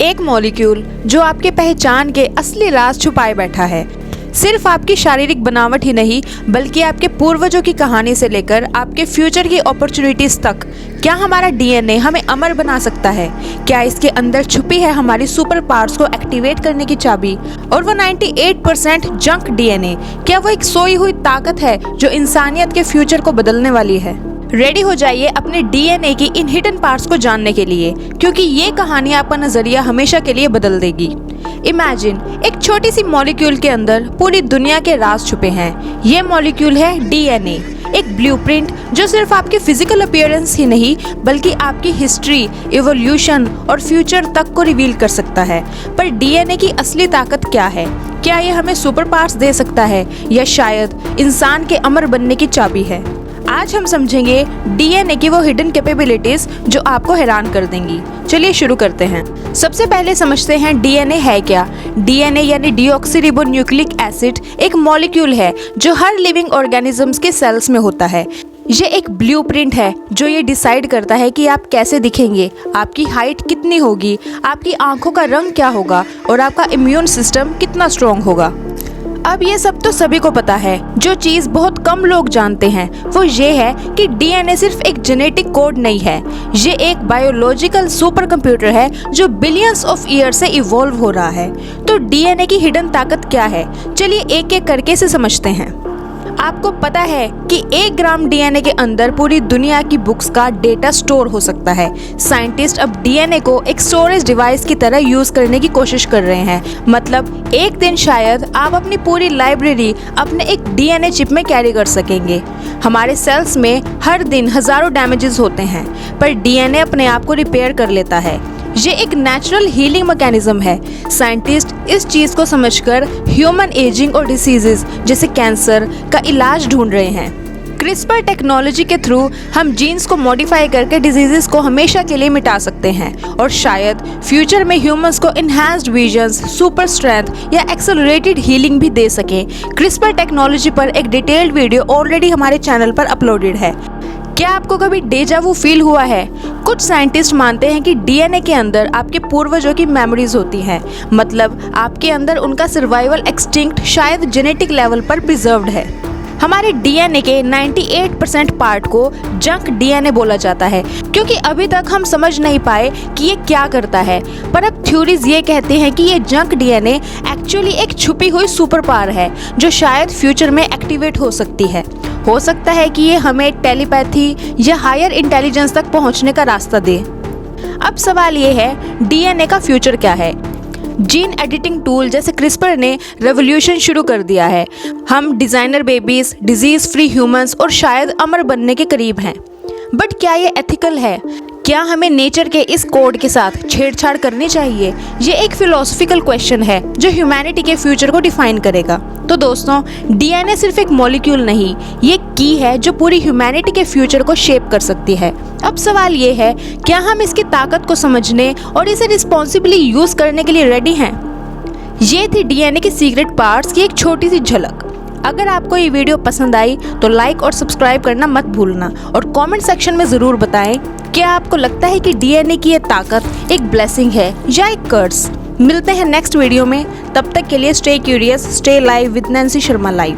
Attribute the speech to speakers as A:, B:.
A: एक मॉलिक्यूल जो आपके पहचान के असली राज छुपाए बैठा है। सिर्फ आपकी शारीरिक बनावट ही नहीं, बल्कि आपके पूर्वजों की कहानी से लेकर आपके फ्यूचर की अपॉर्चुनिटीज तक। क्या हमारा डीएनए हमें अमर बना सकता है? क्या इसके अंदर छुपी है हमारी सुपर पावर्स को एक्टिवेट करने की चाबी? और वो 98% जंक डीएनए, क्या वो एक सोई हुई ताकत है जो इंसानियत के फ्यूचर को बदलने वाली है? रेडी हो जाइए अपने डीएनए की इन हिडन पार्ट्स को जानने के लिए, क्योंकि ये कहानी आपका नजरिया हमेशा के लिए बदल देगी। इमेजिन एक छोटी सी मॉलिक्यूल के अंदर पूरी दुनिया के राज छुपे हैं। ये मॉलिक्यूल है डीएनए, एक ब्लूप्रिंट जो सिर्फ आपकी फिजिकल अपीयरेंस ही नहीं, बल्कि आपकी हिस्ट्री, इवोल्यूशन और फ्यूचर तक को रिवील कर सकता है। पर डीएनए की असली ताकत क्या है? क्या ये हमें सुपर पावर्स दे सकता है, या शायद इंसान के अमर बनने की चाबी है? आज हम समझेंगे डीएनए की वो हिडन कैपेबिलिटीज जो आपको हैरान कर देंगी। चलिए शुरू करते हैं। सबसे पहले समझते हैं डीएनए है क्या। डीएनए यानी डीऑक्सीरिबोन्यूक्लिक एसिड एक मॉलिक्यूल है जो हर लिविंग ऑर्गेनिजम्स के सेल्स में होता है। ये एक ब्लूप्रिंट है जो ये डिसाइड करता है कि आप कैसे दिखेंगे, आपकी हाइट कितनी होगी, आपकी आंखों का रंग क्या होगा और आपका इम्यून सिस्टम कितना स्ट्रॉन्ग होगा। अब ये सब तो सभी को पता है। जो चीज़ बहुत कम लोग जानते हैं वो ये है कि डीएनए सिर्फ एक जेनेटिक कोड नहीं है, ये एक बायोलॉजिकल सुपर कंप्यूटर है जो बिलियंस ऑफ ईयर से इवॉल्व हो रहा है। तो डीएनए की हिडन ताकत क्या है? चलिए एक एक करके से समझते हैं। आपको पता है कि 1 ग्राम डीएनए के अंदर पूरी दुनिया की बुक्स का डेटा स्टोर हो सकता है। साइंटिस्ट अब डीएनए को एक स्टोरेज डिवाइस की तरह यूज करने की कोशिश कर रहे हैं। मतलब एक दिन शायद आप अपनी पूरी लाइब्रेरी अपने एक डीएनए चिप में कैरी कर सकेंगे। हमारे सेल्स में हर दिन हजारों डैमेजेस होते हैं, पर डीएनए अपने आप को रिपेयर कर लेता है। ये एक नेचुरल हीलिंग मैकेनिज्म है। साइंटिस्ट इस चीज को समझकर ह्यूमन एजिंग और डिसीजेस जैसे कैंसर का इलाज ढूंढ रहे हैं। क्रिस्पर टेक्नोलॉजी के थ्रू हम जीन्स को मॉडिफाई करके डिजीजेस को हमेशा के लिए मिटा सकते हैं, और शायद फ्यूचर में ह्यूमंस को इनहैंस्ड विजन्स, सुपर स्ट्रेंथ या एक्सेलरेटेड हीलिंग भी दे सकें। क्रिस्पर टेक्नोलॉजी पर एक डिटेल्ड वीडियो ऑलरेडी हमारे चैनल पर अपलोडेड है। क्या आपको कभी डेजा वू फील हुआ है? कुछ साइंटिस्ट मानते हैं कि डीएनए के अंदर आपके पूर्वजों की मेमोरीज होती हैं। मतलब आपके अंदर उनका सर्वाइवल एक्सटिंक्ट शायद जेनेटिक लेवल पर प्रिजर्व्ड है। हमारे डीएनए के 98% पार्ट को जंक डीएनए बोला जाता है, क्योंकि अभी तक हम समझ नहीं पाए कि ये क्या करता है। पर अब थ्योरीज ये कहते हैं कि ये जंक डीएनए एक्चुअली एक छुपी हुई सुपर पावर है जो शायद फ्यूचर में एक्टिवेट हो सकती है। हो सकता है कि ये हमें टेलीपैथी या हायर इंटेलिजेंस तक पहुंचने का रास्ता दे। अब सवाल ये है, डीएनए का फ्यूचर क्या है? जीन एडिटिंग टूल जैसे क्रिस्पर ने रेवोल्यूशन शुरू कर दिया है। हम designer babies, disease free humans और शायद अमर बनने के करीब हैं। बट क्या ये एथिकल है? क्या हमें नेचर के इस कोड के साथ छेड़छाड़ करनी चाहिए? ये एक फिलोसफिकल क्वेश्चन है जो ह्यूमैनिटी के फ्यूचर को डिफाइन करेगा। तो दोस्तों, डीएनए सिर्फ एक मॉलिक्यूल नहीं, ये की है जो पूरी ह्यूमैनिटी के फ्यूचर को शेप कर सकती है। अब सवाल ये है, क्या हम इसकी ताकत को समझने और इसे रिस्पॉन्सिबली यूज करने के लिए रेडी हैं? ये थी डीएनए के सीक्रेट पार्ट्स की एक छोटी सी झलक। अगर आपको ये वीडियो पसंद आई तो लाइक और सब्सक्राइब करना मत भूलना, और कमेंट सेक्शन में ज़रूर बताएं क्या आपको लगता है कि डीएनए की ये ताकत एक ब्लेसिंग है या एक कर्स। मिलते हैं नेक्स्ट वीडियो में, तब तक के लिए stay curious, stay live with Nancy Sharma live.